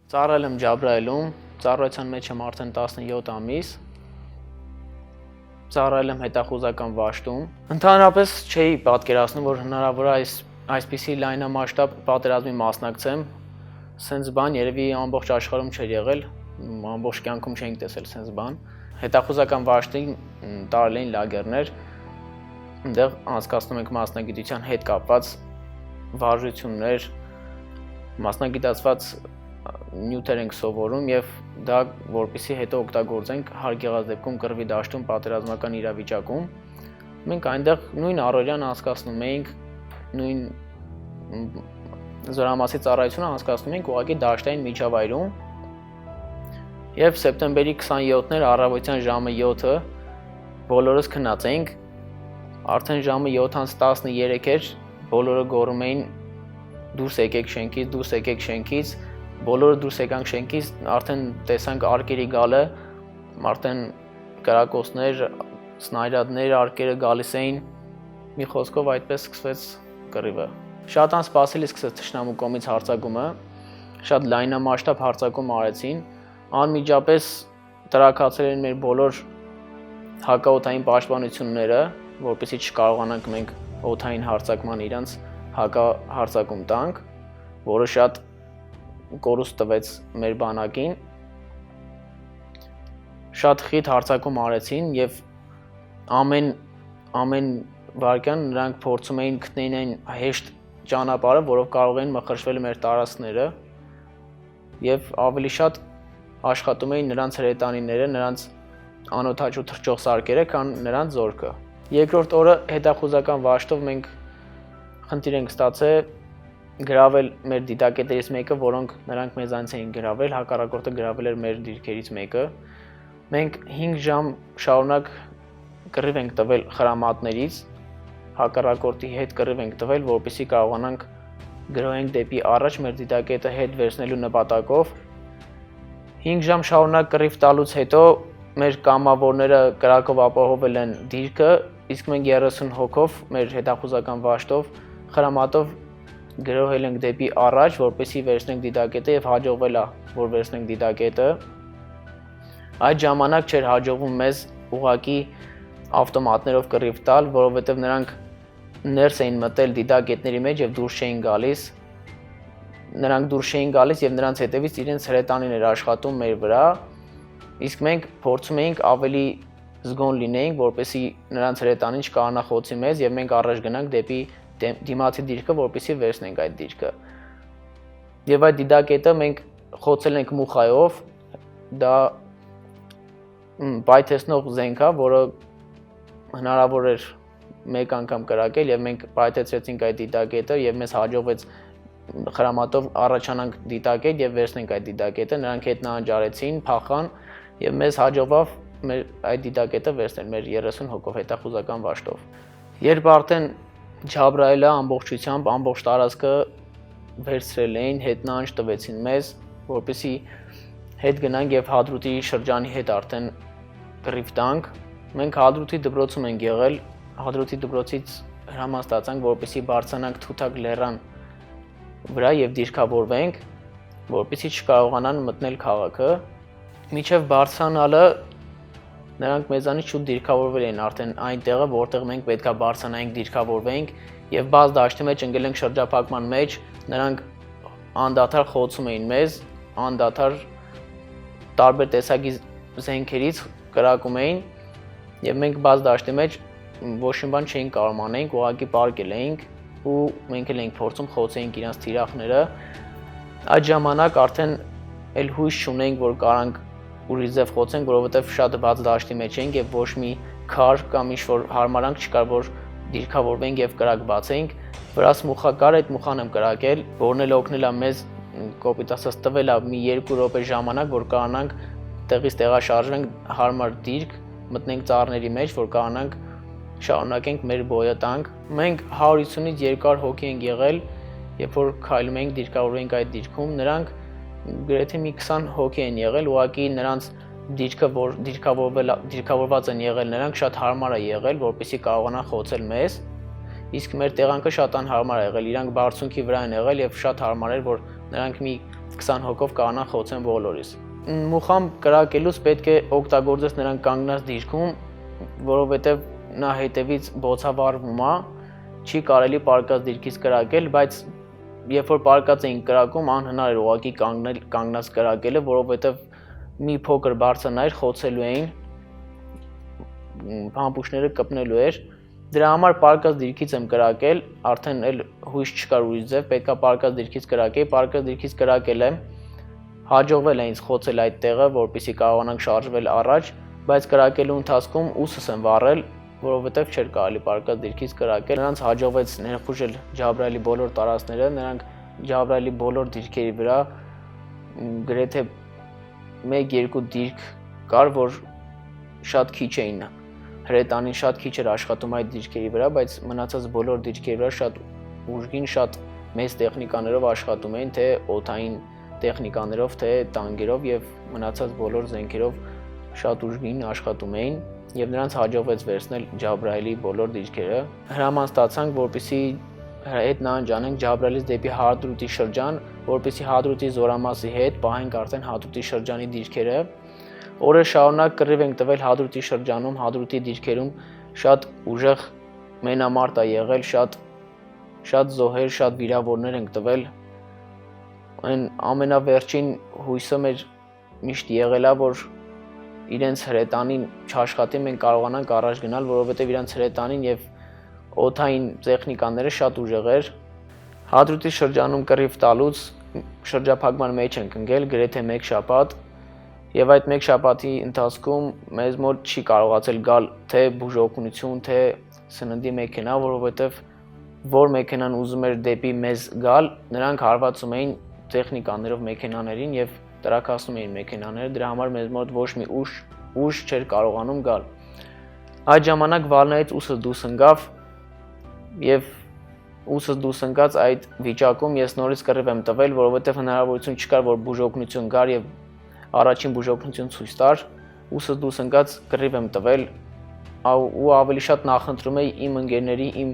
Ծառայել եմ Ջաբրայելում, ծառայության մեջ եմ արդեն 17 ամիս։ Ծառայել եմ հետախուզական վաշտում։ Ընդհանրապես չէի պատկերացնում, որ հնարավոր է այսպիսի լայնամասշտաբ պատերազմի մասնակցեմ։ Սենց բան երևի ամբողջ աշխարհում չէր եղել, ամբողջ կյանքում չէինք տեսել սենց բան։ Հետախուզական վաշտի տարել էին լագերներ, այնտեղ անցկացնում ենք մասնագիտության հետ կապված վարժություններ, մասնագիտացված նյութեր ենք սովորում եւ դա որպեսզի հետո օգտագործենք հարկ եղած դեպքում կռվի դաշտում պատերազմական իրավիճակում մենք այնտեղ նույն առօրյան անցկացնում էինք նույն զորամասի ծառայությունը անցկացնում էինք ուղղակի դաշտային միջավայրում եւ սեպտեմբերի 27-ներ առավոտյան ժամը 7-ը բոլորս քնած էինք արդեն ժամը 7:13 էր բոլորը գոռում էին դուրս եկեք շենքից բոլորը դուրս եկանք շենքից, արդեն տեսանք արկերի գալը, արդեն կրակոցներ, սնայրադներ, արկերը գալիս էին, մի խոսքով այդպես սկսվեց կռիվը։ Շատ անսպասելի սկսեց թշնամու կողմից հարձակումը, շատ լայնամասշտաբ հարձակում արեցին, անմիջապես տրաքացել են մեր բոլոր հակաօդային պաշտպանությունները, որպեսզի չկարողանանք մենք օդային հարձակման իրանց հակահարձակում տանք, որը շատ կորուստ տվեց մեր բանակին շատ խիտ հարձակում արեցին եւ ամեն վարքյան նրանք փորձում էին գտնել այն հեշտ ճանապարհը, որով կարող էին մխրճվել մեր տարածքները եւ ավելի շատ աշխատում էին նրանց հրետանիները, նրանց անօթաչու թռչող սարքերը, քան նրանց զորքը։ Երկրորդ օրը հետախուզական վաշտով մենք խնդիր ենք ստացել գրավել մեր դիտակետերից մեկը, որոնք նրանք մեզանից էին գրավել, հակառակորդը գրավել էր մեր դիրքերից մեկը։ Մենք 5 ժամ շարունակ կռիվ ենք տվել խրամատներից, հակառակորդի հետ կռիվ ենք տվել, որպեսզի կարողանանք գրոհենք դեպի առաջ մեր դիտակետը հետ վերցնելու նպատակով։ 5 ժամ շարունակ կռիվ տալուց հետո մեր կամավորները կրակով ապահովել են դիրքը, իսկ մենք 30 հոգով մեր հետախուզական վաշտով խրամատով գրոհել ենք դեպի առաջ, որպեսզի վերցնենք դիտակետը եւ հաջողվել է, որ վերցնենք դիտակետը։ Այդ ժամանակ չէր հաջողվում մեզ ուղակի ավտոմատներով կռիվ տալ, որովհետեւ նրանք ներս էին մտել դիտակետների մեջ եւ դուրս չէին գալիս։ Նրանք դուրս չէին գալիս եւ նրանց հետևից իրենց հրետանին էր աշխատում մեր վրա, իսկ մենք փորձում էինք ավելի զգոն լինեինք, որպեսզի նրանց հրետանին չկարանա խոցի մեզ եւ մենք առաջ գնանք դեպի դիմացի դիրքը, որպեսզի վերցնենք այդ դիրքը։ Եվ այդ դիտակետը մենք խոցել ենք մուխայով, դա պայթեցնող զենք է, որը հնարավոր էր մեկ անգամ կրակել եւ մենք պայթեցրեցինք այդ դիտակետը եւ մեզ հաջողվեց խրամատով առաջանանք դիտակետ եւ վերցնենք այդ դիտակետը, նրանք հետ նահանջարեցին, փախան եւ մեզ հաջողվավ մեր այդ դիտակետը վերցնել մեր 30 հոգով հետախուզական վաշտով։ Երբ արդեն Ջաբրայելը ամբողջությամբ ամբողջ տարածքը վերցրել էին, հետնանջ տվեցին մեզ, որպեսզի հետ գնանք եւ Հադրութի շրջանի հետ արդեն կռիվ տանք։ Մենք Հադրութի դպրոցում ենք եղել, Հադրութի դպրոցից հրաման ստացանք, որպեսզի բարձրանանք Թութակ լեռան վրա եւ դիրքավորվենք, որպեսզի չկարողանան մտնել քաղաքը։ Մինչեւ բարձրանալը նրանք մեզանից շուտ դիրքավորվել են արդեն այն տեղը, որտեղ մենք պետքա բարձրանայինք, դիրքավորվենք եւ բաց դաշտի մեջ ընկել ենք շրջափակման մեջ, նրանք անդադար խոցում էին մեզ, անդադար տարբեր տեսակի զենքերից կրակում էին եւ մենք բաց դաշտի մեջ ոչ մի բան չէինք կարող անենք, ուղղակի պարկել էինք ու մենք էլ էինք փորձում խոցեինք իրանց թիրախները։ Այդ ժամանակ արդեն էլ հույս չունեինք, որ կարանք ուրիշ ձև խոցենք, որովհետև շատ բաց դաշտի մեջ ենք եւ ոչ մի քար կամ ինչ-որ հարմարանք չկար, որ դիրքավորվենք եւ կրակ բացենք։ Վրաս մուխա կար, այդ մուխան եմ կրակել, որն էլ օգնել է մեզ կոպիտ ասած տվել է մի 2 րոպե ժամանակ, որ կարողանանք տեղից տեղաշարժվենք հարմար դիրք, մտնենք ծառների մեջ, որ կարողանանք շարունակենք մեր բոյը տանք։ Մենք 150-ից 200 հոգի ենք եղել, երբ որ քայլում էինք դիրքավորվենք այդ դիրքում, նրանք գրեթե մի 20 հոգի են եղել, ուղղակի նրանց դիրքը, որ դիրքավորված են եղել, նրանք շատ հարմար է եղել, որպեսզի կարողանան խոցել մեզ, իսկ մեր տեղանքը շատ անհարմար է եղել, իրանք բարձունքի վրա են եղել եւ շատ հարմար էր, որ նրանք մի 20 հոգով կարողանան խոցեն բոլորիս։ Մուխամ կրակելուց պետք է օգտագործես նրան կանգնած դիրքում, որովհետև նա հետևից բոցավառվում է, չի կարելի պարկած դիրքից կրակել, բայց երբ որ պարկած էին կրակում, անհնար էր ուղղակի կանգնած կրակելը, որովհետև մի փոքր բարձրանայր խոցելու էին, փամփուշտները կպնելու էր։ Դրա համար պարկած դիրքից եմ կրակել, արդեն էլ հույս չկար ուրիշ ձև, պետքա պարկած դիրքից կրակեի, պարկած դիրքից կրակել եմ, հաջողվել է ինձ խոցել այդ տեղը, որպեսզի կարողանանք շարժվել առաջ, բայց կրակելու ընթացքում ուսս եմ վառել, որովհետև չէր կարելի պարկած դիրքից կրակել։ Նրանց հաջողվեց ներխուժել Ջաբրայելի բոլոր տարածքները, նրանք Ջաբրայելի բոլոր դիրքերի վրա գրեթե 1-2 դիրք կար, որ շատ քիչ էին, հրետանին շատ քիչ էր աշխատում այդ դիրքերի վրա, բայց մնացած բոլոր դիրքերի վրա շատ ուժգին, շատ մեծ տեխնիկաներով աշխատում էին, թե օդային տեխնիկաներով, թե տանկերով եւ մնացած բոլոր զենքերով շատ ուժգին աշխատում էին եւ նրանց հաջողվեց վերցնել Ջաբրայելի բոլոր դիրքերը։ Հրաման ստացանք, որպեսզի հետ նահանջանենք Ջաբրայելից դեպի Հադրութի շրջան, որպեսզի Հադրութի զորամասի հետ պահենք արդեն Հադրութի շրջանի դիրքերը։ Օրեր շարունակ կռիվ ենք տվել Հադրութի շրջանում, Հադրութի դիրքերում, շատ ուժեղ մենամարտ է եղել, շատ զոհեր, շատ վիրավորներ ենք տվել։ Այն ամենավերջին հույսը մեր միշտ եղել է, որ իրենց հրետանին չաշխատի, մենք կարողանանք առաջ գնալ, որովհետև իրենց հրետանին եւ օդային տեխնիկաները շատ ուժեղ էր։ Հադրութի շրջանում կռիվ տալուց շրջափակման մեջ ենք ընկել գրեթե 1 շաբաթ եւ այդ 1 շաբաթի ընթացքում մեզ մոտ չի կարողացել գալ թե բուժօգնություն, թե սննդի մեքենա, որովհետև որ մեքենան ուզում էր դեպի մեզ գալ, նրանք հարվածում էին տեխնիկաներով մեքենաներին եւ տրակասնում էին մեքենաները, դրա համար մեզ մոտ ոչ մի ուժ չէր կարողանում գալ։ Այդ ժամանակ Վալնայից ուսս դուրս ընկավ եւ ուսս դուրս ընկած այդ վիճակում ես նորից կռիվ եմ տվել, որովհետեւ հնարավորություն չկար, որ բուժօգնություն գար եւ առաջին բուժօգնություն ցույց տար, ուսս դուրս ընկած կռիվ եմ տվել ու ավելի շատ նախընտրում էի իմ ընկերների, իմ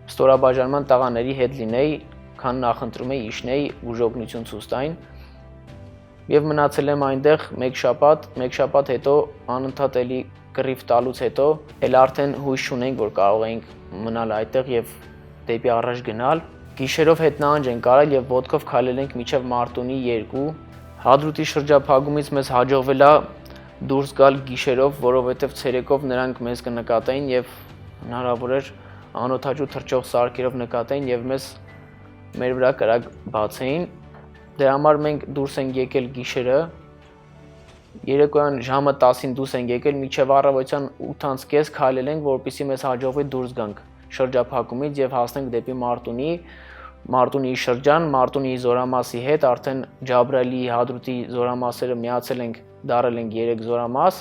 ստորաբաժանման տղաների հետ լինեի, քան նախընտրում էի իջնեի բուժօգնություն ցույց տային։ Եվ մնացել եմ այնտեղ 1 շաբաթ հետո անընդհատ էլի կռիվ տալուց հետո էլ արդեն հույս չունենք, որ կարող էինք մնալ այդտեղ եւ դեպի առաջ գնալ։ Գիշերով հետ նահանջ ենք արել եւ ոտքով քայլել ենք մինչեւ Մարտունի 2։ Հադրութի շրջափակումից մեզ հաջողվել է դուրս գալ գիշերով, որովհետեւ ցերեկով նրանք մեզ կնկատեին եւ հնարավոր էր անօթաչու թռչող սարքերով նկատեին եւ մեզ մեր վրա կրակ բացեին։ Դրա համար մենք դուրս ենք եկել գիշերը, երեկոյան ժամը 10-ին դուրս ենք եկել, մինչև առավոտյան 8:30 քայլել ենք, որպեսզի մեզ հաջողվի դուրս գանք շրջափակումից եւ հասնենք դեպի Մարտունի շրջան, Մարտունի զորամասի հետ, արդեն Ջաբրայելի Հադրութի զորամասերը միացել ենք, դարել ենք 3 զորամաս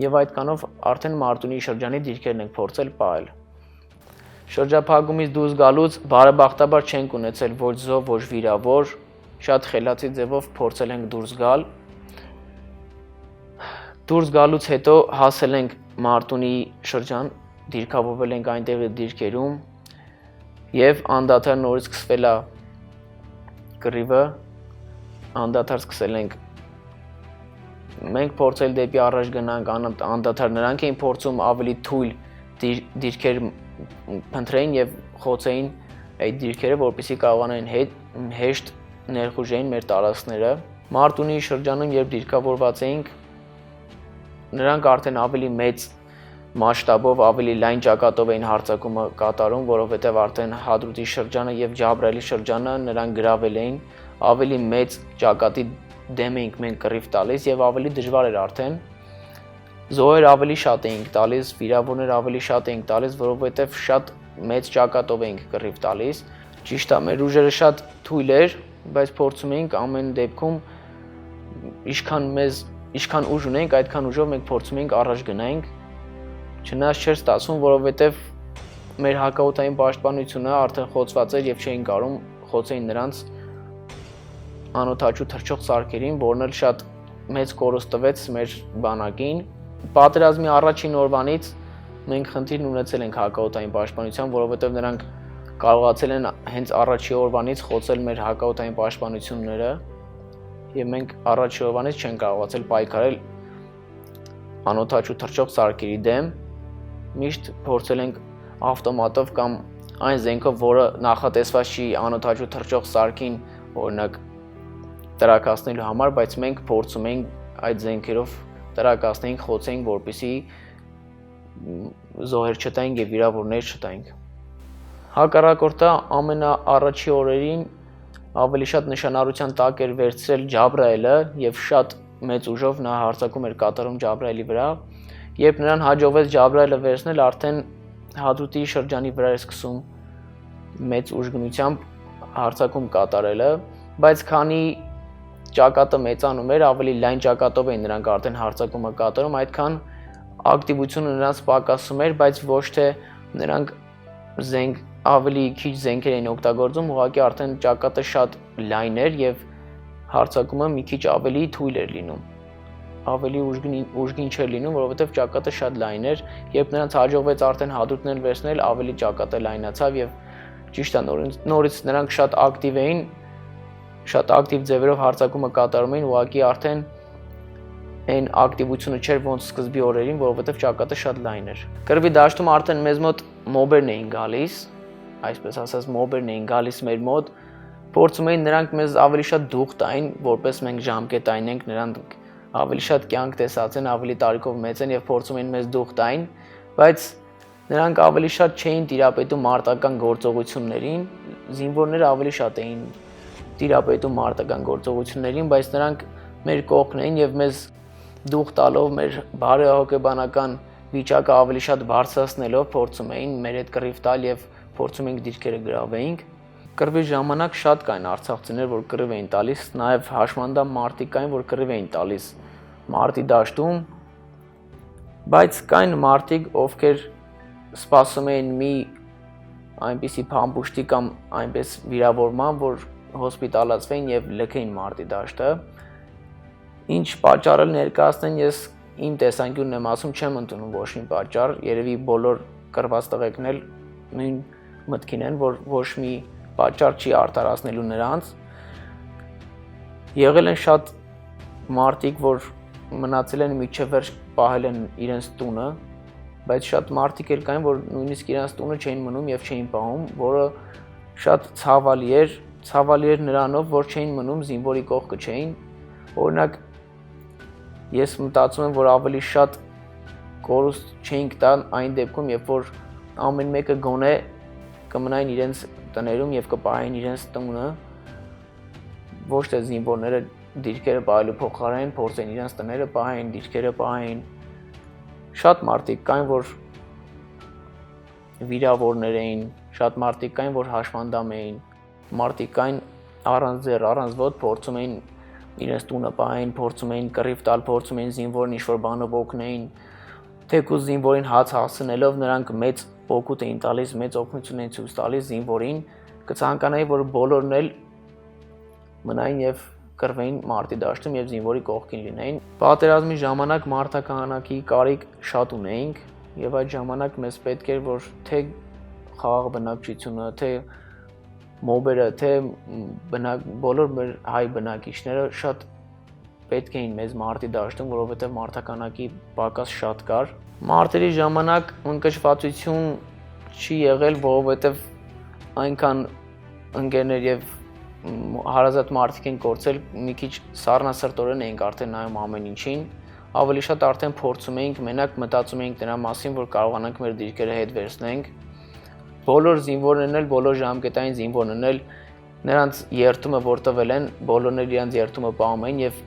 եւ այդ կանով արդեն Մարտունի շրջանի դիրքերն ենք փորձել պահել։ Շրջափակումից դուրս գալուց բարեբախտաբար չենք ունեցել ոչ զոհ, ոչ վիրավոր, շատ խելացի ձևով փորձել ենք դուրս գալ։ Դուրս գալուց հետո հասել ենք Մարտունի շրջան, դիրքավորվել ենք այնտեղի դիրքերում եւ անդադար նորից սկսվել է կռիվը, անդադար սկսել ենք մենք փորձել դեպի առաջ գնանք, անդադար նրանք էին փորձում ավելի թույլ դիրքեր փնտրեին եւ խոցեին այդ դիրքերը, որպեսզի կարողանային հեշտ ներխուժեին մեր տարածքները։ Մարտունի շրջանում երբ դիրքավորված էինք, նրանք արդեն ավելի մեծ մասշտաբով, ավելի լայն ճակատով էին հարձակումը կատարում, որովհետև արդեն Հադրութի շրջանը եւ Ջաբրայելի շրջանը նրանք գրավել էին, ավելի մեծ ճակատի դեմ էինք մենք կռիվ տալիս եւ ավելի դժվար էր արդեն։ Զոհեր ավելի շատ էինք տալիս, վիրավորներ ավելի շատ էինք տալիս, որովհետև շատ մեծ ճակատով էինք կռիվ տալիս։ Ճիշտ է, մեր ուժերը շատ թույլ էր, բայց փորձում էինք ամեն դեպքում ինչքան ուժ ունենք, այդքան ուժով մենք փորձում էինք առաջ գնայինք։ Չնայած չէր ստացվում, որովհետև մեր հակաօդային պաշտպանությունը արդեն խոցված էր եւ չէին կարող խոցեին նրանց անօթաչու թռչող սարքերին, որն էլ շատ մեծ կորուստ տվեց մեր բանակին։ Պատերազմի առաջին օրվանից մենք խնդիրն ունեցել ենք հակաօդային պաշտպանության, որովհետև նրանք կարողացել են հենց առաջի օրվանից խոցել մեր հակաօդային պաշտպանությունները եւ մենք առաջի օրվանից չենք կարողացել պայքարել անօդաչու թռչող սարքերի դեմ, միշտ փորձել ենք ավտոմատով կամ այն զենքով, որը նախատեսված չի անօդաչու թռչող սարքին, օրինակ տրակացնելու համար, բայց մենք փորձում ենք այդ զենքերով տրակացնենք, խոցենք, որպեսզի զոհեր չտայինք եւ վիրավորներ չտայինք։ Հակառակորդը ամենաառաջի օրերին ավելի շատ նշանառության տակ էր վերցրել Ջաբրայելը եւ շատ մեծ ուժով նա հարձակում էր կատարում Ջաբրայելի վրա, երբ նրան հաջողվեց Ջաբրայելը վերցնել, արդեն Հադրութի շրջանի վրա էր սկսում մեծ ուժգնությամբ հարձակում կատարելը, բայց քանի ճակատը մեծանում էր, ավելի լայն ճակատով էին նրանք արդեն հարձակումը կատարում, այդքան ակտիվությունը նրանց պակասում էր, բայց ոչ թե նրանք ավելի քիչ զենքեր էին օգտագործում, ուղղակի արդեն ճակատը շատ լայն էր եւ հարձակումը մի քիչ ավելի թույլ էր լինում, ավելի ուժգին չէր լինում, որովհետեւ ճակատը շատ լայն էր, երբ նրանց հաջողվեց արդեն Հադրութն էլ վերցնել, ավելի ճակատը լայնացավ եւ ճիշտ է նորից նրանք շատ ակտիվ էին, շատ ակտիվ ձևերով հարձակումը կատարում էին, ուղղակի արդեն այն ակտիվությունը չէր ոնց սկզբի օրերին, որովհետև ճակատը շատ լայն էր։ Կռվի դաշտում արդեն մեզ մոտ մոբերն էին գալիս, այսպես ասած մոբերն էին գալիս մեր մոտ, փորձում էին նրանք մեզ ավելի շատ դուխ տային, որպես մենք ժամկետ այնենք, նրանք ավելի շատ կյանք տեսած են, ավելի տարիքով մեծ են եւ փորձում էին մեզ դուխ տային, բայց նրանք ավելի շատ չէին տիրապետում մարտական գործողություններին, զինվորները ավելի շատ էին տիրապետում մարտական գործողություններին, բայց նրանք մեր կողքն էին եւ մեզ դուխ տալով մեր բարեհոգեբանական վիճակը ավելի շատ բարձրացնելով փորձում էին մեր հետ կռիվ տալ եւ փորձում ենք դիրքերը գրավեինք։ Կռվի ժամանակ շատ կային արցախցիներ, որ կռիվ էին տալիս, նաեւ հաշմանդամ մարդիկ կային, որ կռիվ էին տալիս մարտի դաշտում, բայց կային մարդիկ, ովքեր սպասում էին մի այնպիսի փամփուշտի կամ այնպես վիրավորման, որ հոսպիտալացվեին եւ լքեին մարտի դաշտը։ Ինչ պատճառը ներկայացնեն, ես իմ տեսանկյունն եմ ասում, չեմ ընդունում ոչ մի պատճառ, երևի բոլոր կռված տղեկն էլ նույն մտքին են, որ ոչ մի պատճառ չի արտարացնելու նրանց։ Եղել են շատ մարդիկ, որ մնացել են միջև վերջ պահել են իրենց տունը, բայց շատ մարդիկ էլ կային, որ նույնիսկ իրենց տունը չէին մնում եւ չէին պահում, որը շատ ցավալի էր նրանով, որ չէին մնում զինվորի կողքը չէին։ Օրինակ ես մտածում եմ, որ ավելի շատ կորուստ չէինք տան այն դեպքում, երբ որ ամեն մեկը գոնե կմնային իրենց տներում եւ կպահային իրենց տունը, ոչ թե զինվորները դիրքերը պահելու փոխարեն փորձեն իրենց տները պահային, դիրքերը պահային։ Շատ մարդիկ կային, որ վիրավորներ էին, շատ մարդիկ կային, որ հաշմանդամ էին, մարդիկ կային առանց ձեռ, առանց ոտք փորձում էին իրենց տունը պահային, փորձում էին կռիվ տալ, փորձում էին զինվորին ինչ-որ բանով օգնեին, թեկուզ զինվորին հաց հասցնելով նրանք մեծ օգուտ էին տալիս, մեծ օգնություն էին ցույց տալիս զինվորին, կցանկանայի, որ բոլորն էլ մնային եւ կռվեին մարտի դաշտում եւ զինվորի կողքին լինեին։ Պատերազմի ժամանակ մարտականակի կարիք շատ ունեինք եւ այդ ժամանակ մեզ պետք էր, որ թե խաղաղ բնակչությունը, թե մոբերը, թե բոլոր մեր հայ բնակիչները շատ պետք էին մեզ մարտի դաշտում, որովհետեւ մարտականակի պակաս շատ կար։ Մարտերի ժամանակ ընկճվածություն չի եղել, որովհետեւ այնքան ընկերներ եւ հարազատ մարդիկ են կորցել, մի քիչ սառնասրտորեն էինք արդեն նայում ամեն ինչին, ավելի շատ արդեն փորձում էինք, մենակ մտածում էինք դրա մասին, որ կարողանանք մեր դիրքերը հետ վերցնենք։ Բոլոր զինվորներն էլ, բոլոր ժամկետային զինվորներն էլ նրանց երթումը որ տվել են, բոլորն էլ իրենց երթումը պահում են եւ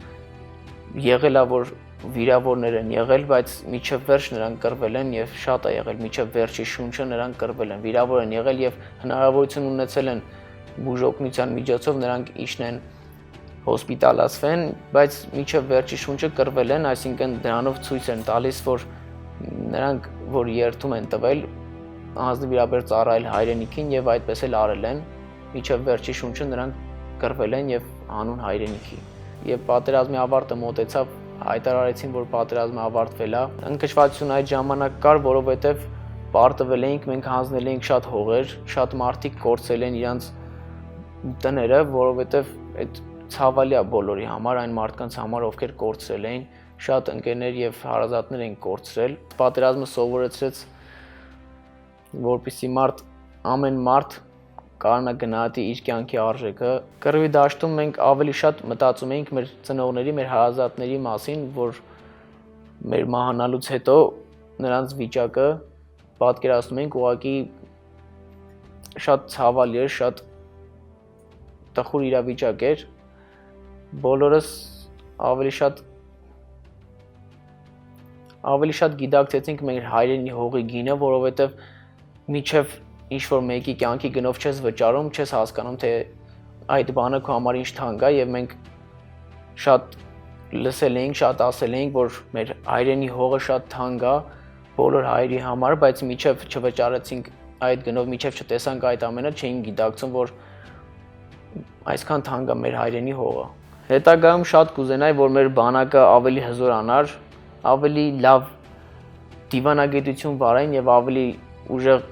եղել է որ վիրավորներ են եղել, բայց միջև վերջ նրանք կռվել են եւ շատ է եղել միջև վերջի շունչը նրանք կռվել են, վիրավոր են եղել եւ հնարավորություն ունեցել են բուժօգնության միջոցով նրանք իջնեն հոսպիտալացվեն, բայց միջև վերջի շունչը կռվել են, այսինքն դրանով ցույց են տալիս, որ նրանք որ երթում են տվել անձնվիրաբեր ծառայել հայրենիքին եւ այդպես էլ արել են, միջև վերջի շունչը նրանք կռվել են եւ հանուն հայրենիքի։ Եվ պատերազմի ավարտը մոտեցավ, հայտարարեցին, որ պատերազմը ավարտվել է։ Ընկճվածություն այդ ժամանակ կար, որովհետեւ պարտվել էինք, մենք հանձնել էինք շատ հողեր, շատ մարդիկ կորցրել են իրանց տները, որովհետև այդ ցավալի է բոլորի համար, այն մարդկանց համար, ովքեր կորցրել էին, շատ ընկերներ եւ հարազատներ են կորցրել։ Պատերազմը սովորեցրեց, որպեսզի ամեն մարդ կարողանա գնահատի իր կյանքի արժեքը։ Կռվի դաշտում մենք ավելի շատ մտածում էինք մեր ծնողների, մեր հարազատների մասին, որ մեր մահանալուց հետո նրանց վիճակը պատկերացնում ենք, ուղղակի շատ ցավալի էր, շատ տխուր իրավիճակ էր։ Բոլորս ավելի շատ գիտակցեցինք մեր հայրենի հողի գինը, որովհետև մինչև ինչ-որ մեկի կյանքի գնով չես վճարում, չես հասկանում, թե այդ բանը քո համար ինչ թանկ է, եւ մենք շատ լսել էինք, շատ ասել էինք, որ մեր հայրենի հողը շատ թանկ է բոլոր հայերի համար, բայց մինչև չվճարեցինք այդ գնով, մինչև չտեսանք այդ ամենը, չէինք գիտակցում, որ այսքան թանկ է մեր հայրենի հողը։ Հետագայում շատ կուզենայի, որ մեր բանակը ավելի հզորանար, ավելի լավ դիվանագիտություն վարային եւ ավելի ուժեղ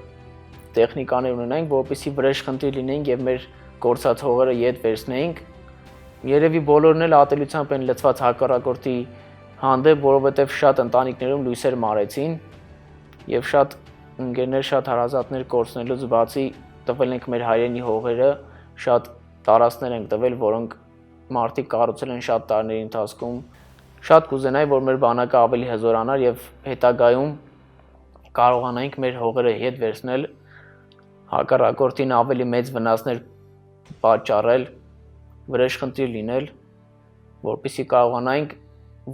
տեխնիկաներ ունենայինք, որպեսզի վրեժխնդիր լինեինք եւ մեր կորցած հողերը ետ վերցնեինք։ Երևի բոլորն էլ ատելությամբ են լծված հակառակորդի հանդեպ, որովհետեւ շատ ընտանիքներում լույսեր մարեցին եւ շատ ընկերներ, շատ հարազատներ կորցնելուց բացի տվել ենք մեր հայրենի հողերը, շատ տարածքներ ենք տվել, որոնք մարդիկ կառուցել են շատ տարիների ընթացքում։ Շատ կուզենայի, որ մեր բանակը ավելի հզորանար եւ հետագայում կարողանայինք մեր հողերը հետ վերցնել, հակառակորդին ավելի մեծ վնասներ պատճառել, վրեժխնդիր լինել, որպեսզի կարողանայինք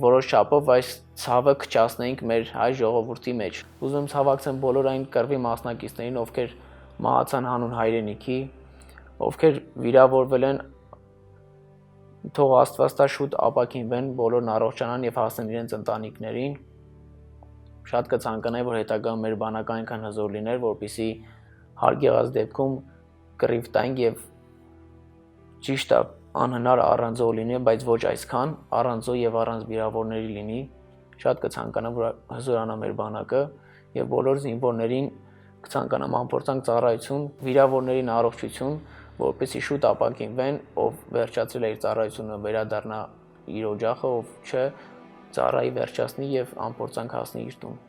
որոշ չափով այս ցավը քչացնեինք մեր հայ ժողովրդի մեջ։ Ուզում եմ ցավակցեմ բոլոր այն կռվի մասնակիցներին, ովքեր մահացան հանուն հայրենիքի, ովքեր վիրավորվել են, թող Աստված տա շուտ ապաքինվեն, բոլորն առողջանան եւ հասնեն իրենց ընտանիքներին։ Շատ կցանկանայի, որ հետագայում մեր բանակը այնքան հզոր լիներ, որպեսզի հարկ եղած դեպքում կռիվ տանք եւ ճիշտ է անհնար առանձո լինի, բայց ոչ այսքան առանձո եւ առանց վիրավորների լինի։ Շատ կցանկանամ, որ հզորանա մեր բանակը եւ բոլոր զինվորներին կցանկանամ անփորձանք ծառայություն, վիրավորներին առողջություն, որպեսզի շուտ ապաքինվեն, ով վերջացրել է իր ծառայությունը վերադառնա իր օջախը, ով չէ ծառայի վերջացնի եւ անփորձանք հասնի իր տուն։